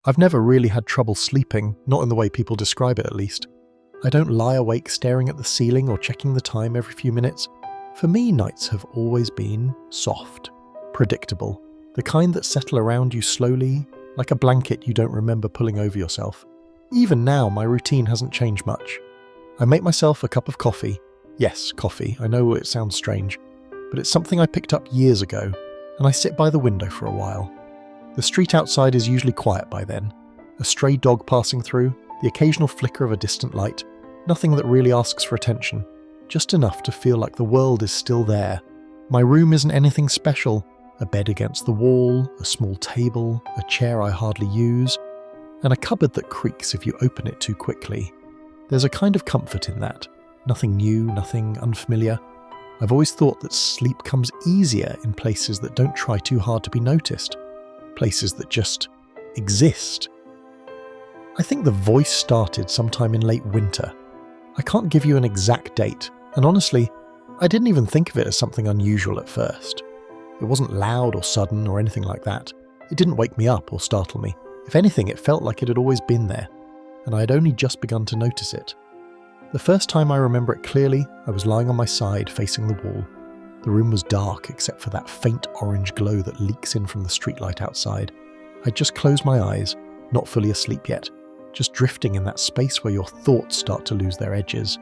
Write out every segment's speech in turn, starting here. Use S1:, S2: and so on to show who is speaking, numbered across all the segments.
S1: I've never really had trouble sleeping, not in the way people describe it at least. I don't lie awake staring at the ceiling or checking the time every few minutes. For me, nights have always been soft, predictable, the kind that settle around you slowly, like a blanket you don't remember pulling over yourself. Even now, my routine hasn't changed much. I make myself a cup of coffee. Yes, coffee, I know it sounds strange, but it's something I picked up years ago, and I sit by the window for a while. The street outside is usually quiet by then. A stray dog passing through, the occasional flicker of a distant light, nothing that really asks for attention, just enough to feel like the world is still there. My room isn't anything special, a bed against the wall, a small table, a chair I hardly use, and a cupboard that creaks if you open it too quickly. There's a kind of comfort in that. Nothing new, nothing unfamiliar. I've always thought that sleep comes easier in places that don't try too hard to be noticed. Places that just exist. I think the voice started sometime in late winter. I can't give you an exact date, and honestly, I didn't even think of it as something unusual at first. It wasn't loud or sudden or anything like that. It didn't wake me up or startle me. If anything, it felt like it had always been there, and I had only just begun to notice it. The first time I remember it clearly, I was lying on my side facing the wall. The room was dark except for that faint orange glow that leaks in from the streetlight outside. I'd just closed my eyes, not fully asleep yet, just drifting in that space where your thoughts start to lose their edges.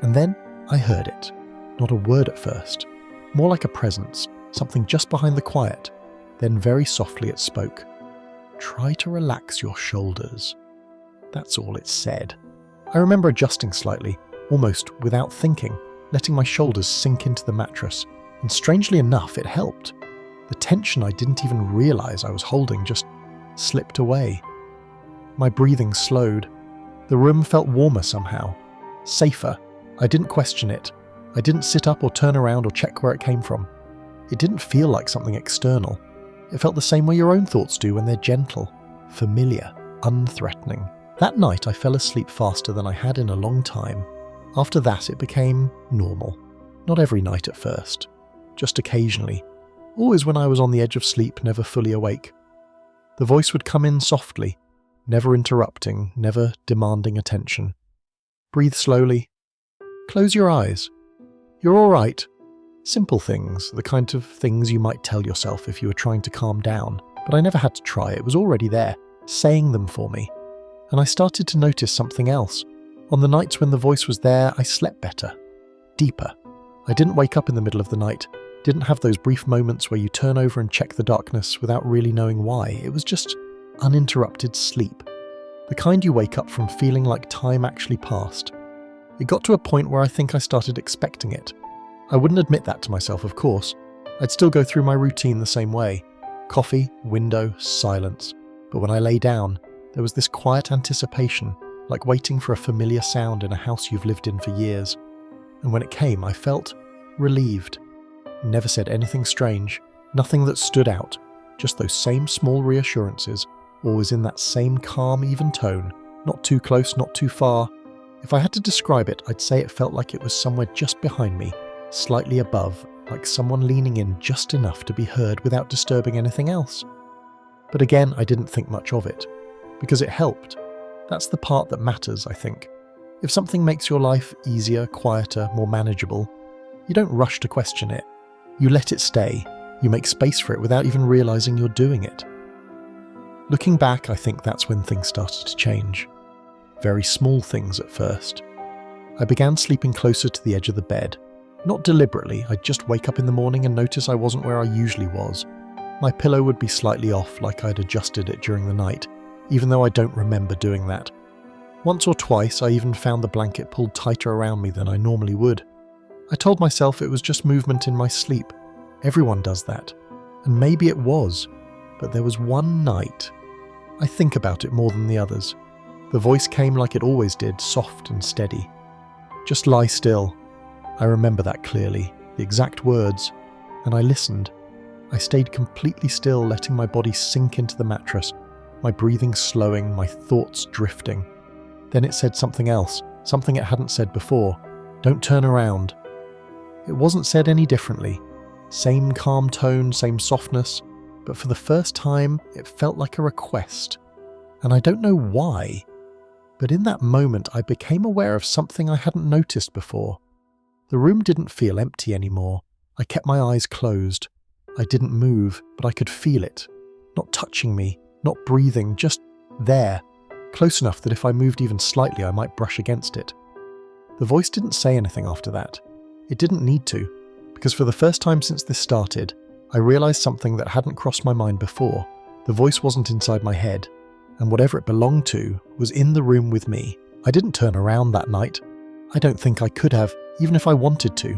S1: And then I heard it. Not a word at first. More like a presence, something just behind the quiet. Then very softly it spoke. "Try to relax your shoulders." That's all it said. I remember adjusting slightly, almost without thinking, letting my shoulders sink into the mattress, and strangely enough, it helped. The tension I didn't even realize I was holding just slipped away. My breathing slowed. The room felt warmer somehow, safer. I didn't question it. I didn't sit up or turn around or check where it came from. It didn't feel like something external. It felt the same way your own thoughts do when they're gentle, familiar, unthreatening. That night I fell asleep faster than I had in a long time. After that it became normal. Not every night at first, just occasionally. Always when I was on the edge of sleep, never fully awake. The voice would come in softly, never interrupting, never demanding attention. Breathe slowly. Close your eyes. You're all right. Simple things, the kind of things you might tell yourself if you were trying to calm down, but I never had to try, it was already there, saying them for me. And I started to notice something else. On the nights when the voice was there, I slept better, deeper. I didn't wake up in the middle of the night, didn't have those brief moments where you turn over and check the darkness without really knowing why. It was just uninterrupted sleep. The kind you wake up from feeling like time actually passed. It got to a point where I think I started expecting it. I wouldn't admit that to myself, of course. I'd still go through my routine the same way. Coffee, window, silence. But when I lay down, there was this quiet anticipation, like waiting for a familiar sound in a house you've lived in for years. And when it came, I felt relieved. Never said anything strange, nothing that stood out, just those same small reassurances, always in that same calm, even tone, not too close, not too far. If I had to describe it, I'd say it felt like it was somewhere just behind me, slightly above, like someone leaning in just enough to be heard without disturbing anything else. But again, I didn't think much of it, because it helped. That's the part that matters, I think. If something makes your life easier, quieter, more manageable, you don't rush to question it. You let it stay. You make space for it without even realizing you're doing it. Looking back, I think that's when things started to change. Very small things at first. I began sleeping closer to the edge of the bed. Not deliberately, I'd just wake up in the morning and notice I wasn't where I usually was. My pillow would be slightly off, like I'd adjusted it during the night, even though I don't remember doing that. Once or twice, I even found the blanket pulled tighter around me than I normally would. I told myself it was just movement in my sleep. Everyone does that. And maybe it was. But there was one night. I think about it more than the others. The voice came like it always did, soft and steady. "Just lie still." I remember that clearly, the exact words, and I listened. I stayed completely still, letting my body sink into the mattress, my breathing slowing, my thoughts drifting. Then it said something else, something it hadn't said before. "Don't turn around." It wasn't said any differently. Same calm tone, same softness, but for the first time, it felt like a request. and I don't know why, but in that moment I became aware of something I hadn't noticed before. The room didn't feel empty anymore. I kept my eyes closed. I didn't move, but I could feel it. Not touching me, not breathing, just there, close enough that if I moved even slightly I might brush against it. The voice didn't say anything after that. It didn't need to, because for the first time since this started, I realised something that hadn't crossed my mind before. The voice wasn't inside my head, and whatever it belonged to was in the room with me. I didn't turn around that night. I don't think I could have, even if I wanted to.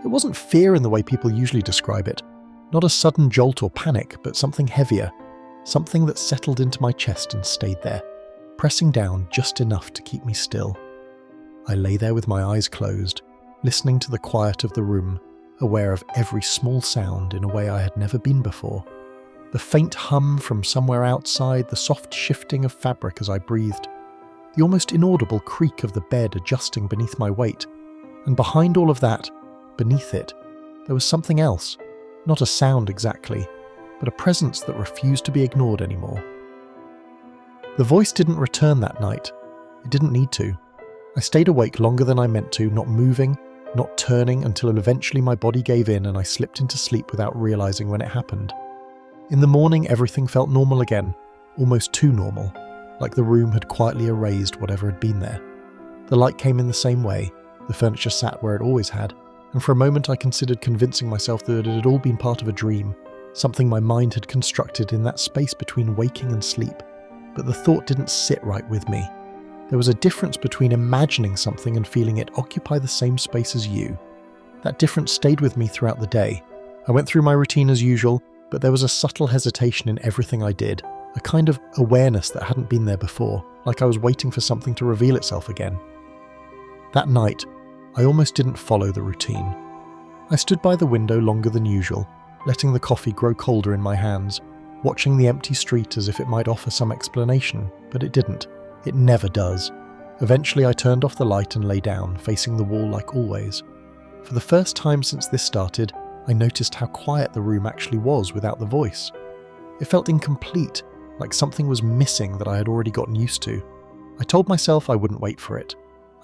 S1: It wasn't fear in the way people usually describe it. Not a sudden jolt or panic, but something heavier. Something that settled into my chest and stayed there, pressing down just enough to keep me still. I lay there with my eyes closed, listening to the quiet of the room, aware of every small sound in a way I had never been before. The faint hum from somewhere outside, the soft shifting of fabric as I breathed, the almost inaudible creak of the bed adjusting beneath my weight, and behind all of that, beneath it, there was something else, not a sound exactly, but a presence that refused to be ignored anymore. The voice didn't return that night. It didn't need to. I stayed awake longer than I meant to, not moving, not turning, until eventually my body gave in and I slipped into sleep without realizing when it happened. In the morning, everything felt normal again, almost too normal, like the room had quietly erased whatever had been there. The light came in the same way, the furniture sat where it always had, and for a moment I considered convincing myself that it had all been part of a dream, something my mind had constructed in that space between waking and sleep. But the thought didn't sit right with me. There was a difference between imagining something and feeling it occupy the same space as you. That difference stayed with me throughout the day. I went through my routine as usual, but there was a subtle hesitation in everything I did, a kind of awareness that hadn't been there before, like I was waiting for something to reveal itself again. That night, I almost didn't follow the routine. I stood by the window longer than usual, letting the coffee grow colder in my hands, watching the empty street as if it might offer some explanation, but it didn't. It never does. Eventually I turned off the light and lay down, facing the wall like always. For the first time since this started, I noticed how quiet the room actually was without the voice. It felt incomplete, like something was missing that I had already gotten used to. I told myself I wouldn't wait for it.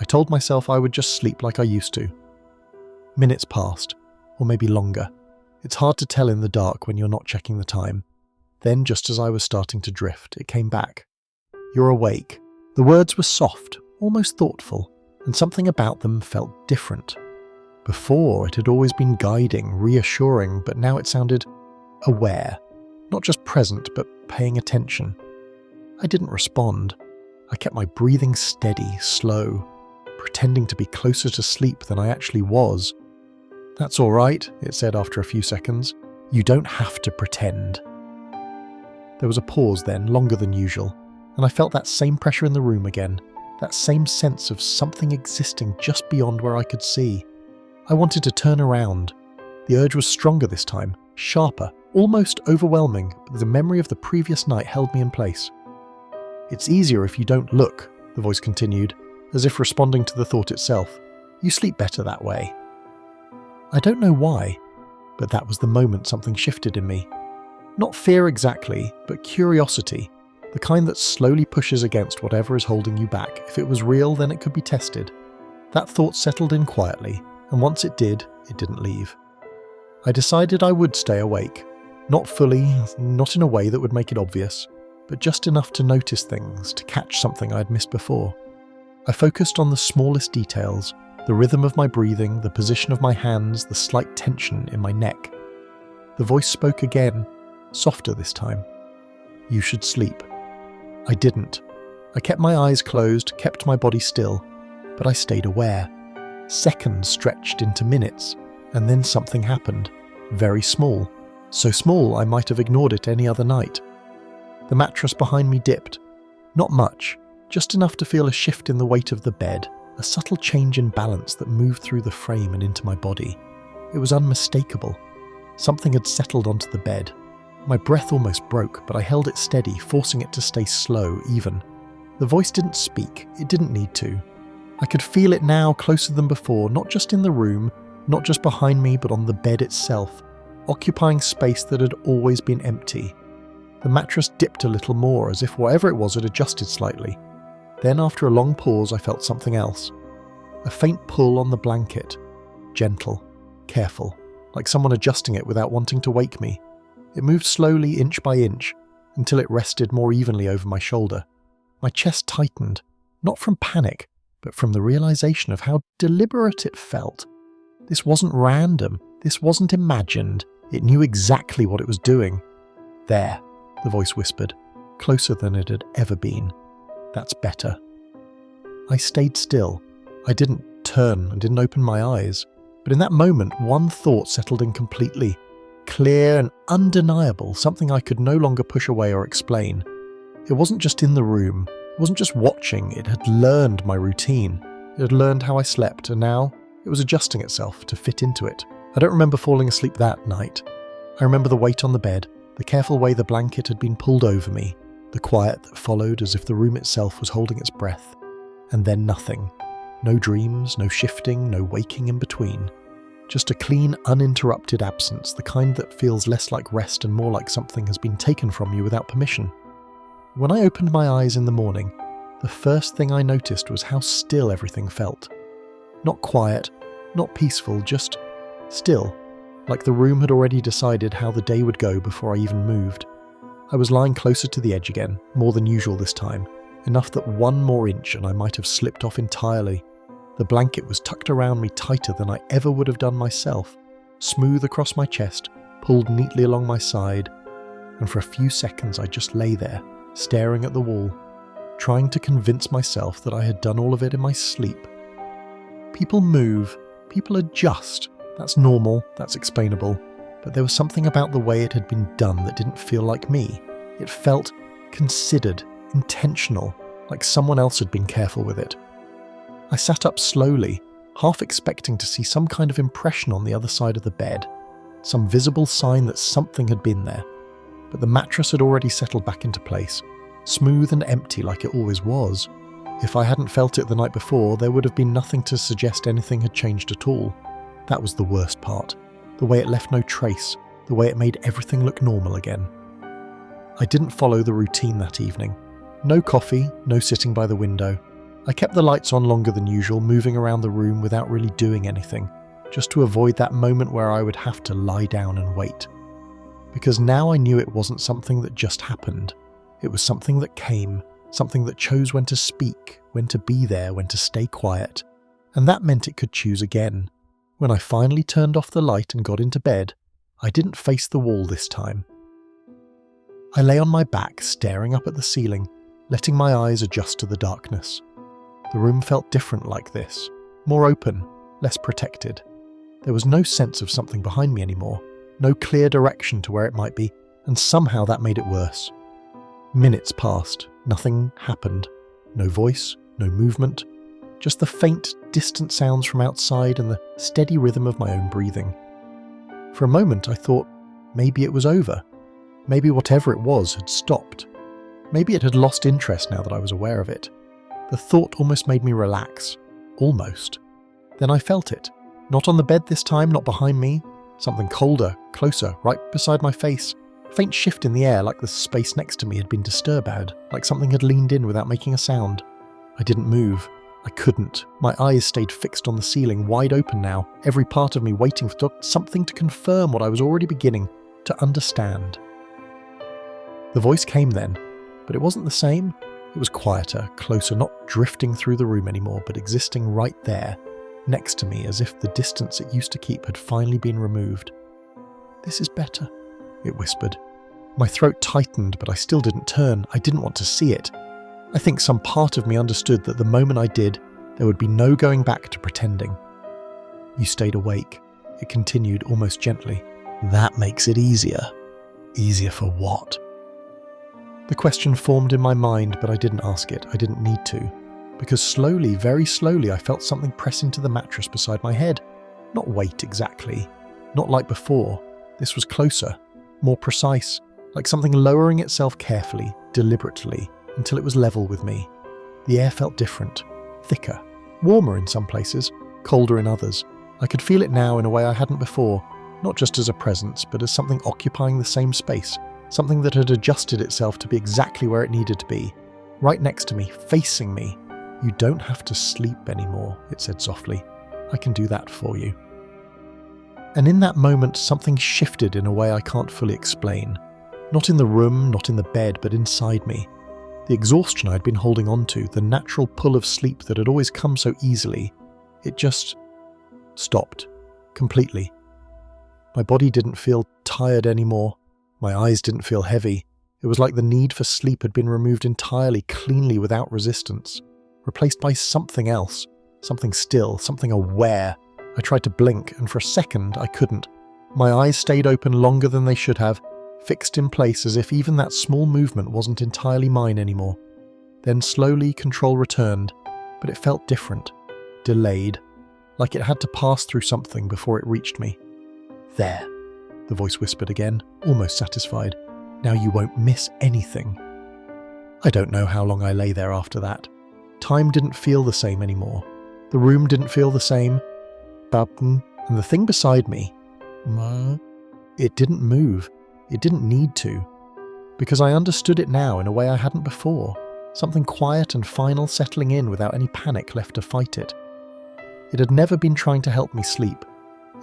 S1: I told myself I would just sleep like I used to. Minutes passed, or maybe longer. It's hard to tell in the dark when you're not checking the time. Then, just as I was starting to drift, it came back. "You're awake." The words were soft, almost thoughtful, and something about them felt different. Before, it had always been guiding, reassuring, but now it sounded aware. Not just present, but paying attention. I didn't respond. I kept my breathing steady, slow, pretending to be closer to sleep than I actually was. "That's all right," it said after a few seconds. "You don't have to pretend." There was a pause then, longer than usual, and I felt that same pressure in the room again, that same sense of something existing just beyond where I could see. I wanted to turn around. The urge was stronger this time, sharper, almost overwhelming, but the memory of the previous night held me in place. "It's easier if you don't look," the voice continued, as if responding to the thought itself. "You sleep better that way." I don't know why, but that was the moment something shifted in me. Not fear exactly, but curiosity, the kind that slowly pushes against whatever is holding you back. If it was real, then it could be tested. That thought settled in quietly, and once it did, it didn't leave. I decided I would stay awake. Not fully, not in a way that would make it obvious, but just enough to notice things, to catch something I had missed before. I focused on the smallest details, the rhythm of my breathing, the position of my hands, the slight tension in my neck. The voice spoke again, softer this time. "You should sleep." I didn't. I kept my eyes closed, kept my body still, but I stayed aware. Seconds stretched into minutes, and then something happened. Very small. So small I might have ignored it any other night. The mattress behind me dipped. Not much, just enough to feel a shift in the weight of the bed, a subtle change in balance that moved through the frame and into my body. It was unmistakable. Something had settled onto the bed. My breath almost broke, but I held it steady, forcing it to stay slow, even. The voice didn't speak. It didn't need to. I could feel it now, closer than before, not just in the room, not just behind me, but on the bed itself, occupying space that had always been empty. The mattress dipped a little more, as if whatever it was had adjusted slightly. Then, after a long pause, I felt something else. A faint pull on the blanket. Gentle, careful, like someone adjusting it without wanting to wake me. It moved slowly, inch by inch, until it rested more evenly over my shoulder. My chest tightened, not from panic, but from the realization of how deliberate it felt. This wasn't random. This wasn't imagined. It knew exactly what it was doing. "There," the voice whispered, closer than it had ever been. "That's better." I stayed still. I didn't turn and didn't open my eyes. But in that moment, one thought settled in completely. Clear and undeniable, something I could no longer push away or explain. It wasn't just in the room. It wasn't just watching. It had learned my routine. It had learned how I slept, and now it was adjusting itself to fit into it. I don't remember falling asleep that night. I remember the weight on the bed, the careful way the blanket had been pulled over me, the quiet that followed as if the room itself was holding its breath. And then nothing. No dreams, no shifting, no waking in between. Just a clean, uninterrupted absence, the kind that feels less like rest and more like something has been taken from you without permission. When I opened my eyes in the morning, the first thing I noticed was how still everything felt. Not quiet, not peaceful, just still, like the room had already decided how the day would go before I even moved. I was lying closer to the edge again, more than usual this time, enough that one more inch and I might have slipped off entirely. The blanket was tucked around me tighter than I ever would have done myself, smooth across my chest, pulled neatly along my side, and for a few seconds I just lay there, staring at the wall, trying to convince myself that I had done all of it in my sleep. People move, people adjust, that's normal, that's explainable, but there was something about the way it had been done that didn't feel like me. It felt considered, intentional, like someone else had been careful with it. I sat up slowly, half expecting to see some kind of impression on the other side of the bed, some visible sign that something had been there. But the mattress had already settled back into place, smooth and empty like it always was. If I hadn't felt it the night before, there would have been nothing to suggest anything had changed at all. That was the worst part, the way it left no trace, the way it made everything look normal again. I didn't follow the routine that evening. No coffee, no sitting by the window. I kept the lights on longer than usual, moving around the room without really doing anything, just to avoid that moment where I would have to lie down and wait. Because now I knew it wasn't something that just happened. It was something that came, something that chose when to speak, when to be there, when to stay quiet. And that meant it could choose again. When I finally turned off the light and got into bed, I didn't face the wall this time. I lay on my back, staring up at the ceiling, letting my eyes adjust to the darkness. The room felt different like this, more open, less protected. There was no sense of something behind me anymore, no clear direction to where it might be, and somehow that made it worse. Minutes passed, nothing happened. No voice, no movement, just the faint, distant sounds from outside and the steady rhythm of my own breathing. For a moment I thought maybe it was over. Maybe whatever it was had stopped. Maybe it had lost interest now that I was aware of it. The thought almost made me relax. Almost. Then I felt it. Not on the bed this time, not behind me. Something colder, closer, right beside my face. A faint shift in the air, like the space next to me had been disturbed, like something had leaned in without making a sound. I didn't move. I couldn't. My eyes stayed fixed on the ceiling, wide open now, every part of me waiting for something to confirm what I was already beginning to understand. The voice came then, but it wasn't the same. It was quieter, closer, not drifting through the room anymore, but existing right there, next to me, as if the distance it used to keep had finally been removed. "This is better," it whispered. My throat tightened, but I still didn't turn. I didn't want to see it. I think some part of me understood that the moment I did, there would be no going back to pretending. "You stayed awake," it continued almost gently. "That makes it easier." Easier for what? The question formed in my mind, but I didn't ask it. I didn't need to. Because slowly, very slowly, I felt something press into the mattress beside my head. Not weight exactly. Not like before. This was closer, more precise, like something lowering itself carefully, deliberately, until it was level with me. The air felt different, thicker, warmer in some places, colder in others. I could feel it now in a way I hadn't before, not just as a presence, but as something occupying the same space, something that had adjusted itself to be exactly where it needed to be, right next to me, facing me. "You don't have to sleep anymore," it said softly. "I can do that for you." And in that moment, something shifted in a way I can't fully explain. Not in the room, not in the bed, but inside me. The exhaustion I'd been holding on to, the natural pull of sleep that had always come so easily, it just stopped. Completely. My body didn't feel tired anymore. My eyes didn't feel heavy. It was like the need for sleep had been removed entirely, cleanly, without resistance. Replaced by something else. Something still, something aware. I tried to blink, and for a second I couldn't. My eyes stayed open longer than they should have, fixed in place as if even that small movement wasn't entirely mine anymore. Then slowly control returned, but it felt different. Delayed. Like it had to pass through something before it reached me. "There," the voice whispered again, almost satisfied. "Now you won't miss anything." I don't know how long I lay there after that. Time didn't feel the same anymore. The room didn't feel the same. And the thing beside me, it didn't move. It didn't need to. Because I understood it now in a way I hadn't before. Something quiet and final settling in without any panic left to fight it. It had never been trying to help me sleep.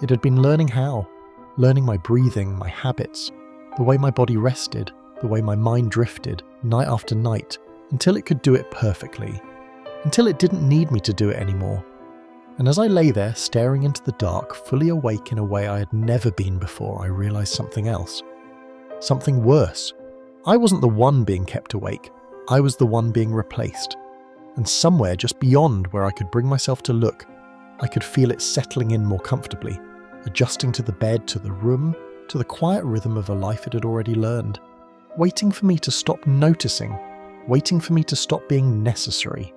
S1: It had been learning how. Learning my breathing, my habits, the way my body rested, the way my mind drifted, night after night, until it could do it perfectly. Until it didn't need me to do it anymore. And as I lay there, staring into the dark, fully awake in a way I had never been before, I realized something else. Something worse. I wasn't the one being kept awake. I was the one being replaced. And somewhere just beyond where I could bring myself to look, I could feel it settling in more comfortably, adjusting to the bed, to the room, to the quiet rhythm of a life it had already learned. Waiting for me to stop noticing. Waiting for me to stop being necessary.